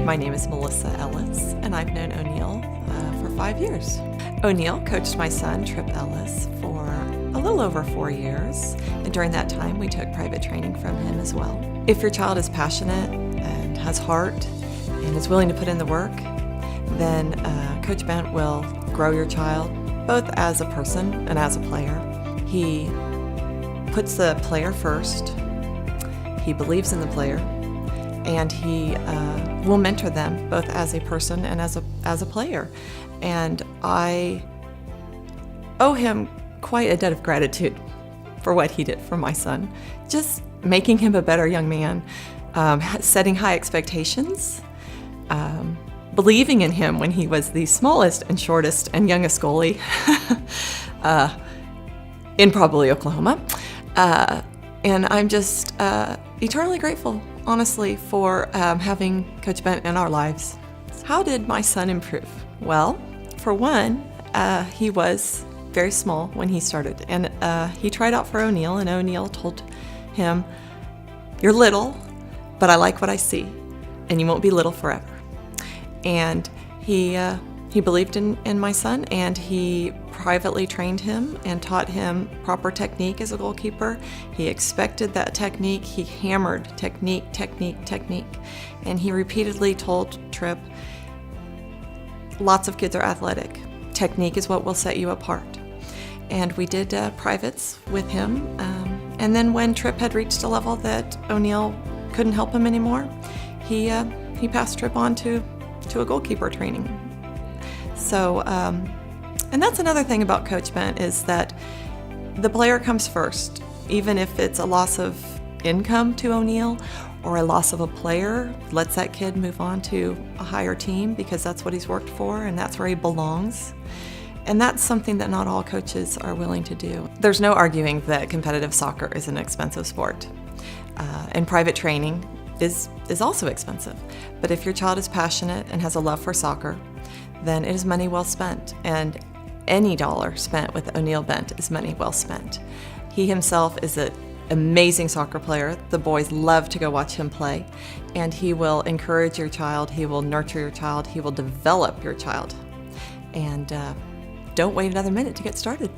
My name is Melissa Ellis, and I've known O'Neill for 5 years. O'Neill coached my son, Tripp Ellis, for a little over 4 years, and during that time we took private training from him as well. If your child is passionate and has heart and is willing to put in the work, then Coach Bent will grow your child both as a person and as a player. He puts the player first, he believes in the player, and he will mentor them both as a person and as a player. And I owe him quite a debt of gratitude for what he did for my son, just making him a better young man, setting high expectations, believing in him when he was the smallest and shortest and youngest goalie in probably Oklahoma. And I'm just eternally grateful, honestly, for having Coach Bent in our lives. How did my son improve? Well, for one, he was very small when he started, and he tried out for O'Neill, and O'Neill told him, "You're little, but I like what I see, and you won't be little forever." And he believed in my son, and he privately trained him and taught him proper technique as a goalkeeper. He expected that technique. He hammered technique, and he repeatedly told Tripp, lots of kids are athletic. Technique is what will set you apart. And we did privates with him. And then when Tripp had reached a level that O'Neill couldn't help him anymore, he passed Tripp on to a goalkeeper training. So, and that's another thing about Coach Bent, is that the player comes first. Even if it's a loss of income to O'Neill or a loss of a player, lets that kid move on to a higher team because that's what he's worked for and that's where he belongs. And that's something that not all coaches are willing to do. There's no arguing that competitive soccer is an expensive sport, and private training is also expensive. But if your child is passionate and has a love for soccer, then it is money well spent. And any dollar spent with O'Neill Bent is money well spent. He himself is an amazing soccer player. The boys love to go watch him play. And he will encourage your child, he will nurture your child, he will develop your child. And don't wait another minute to get started.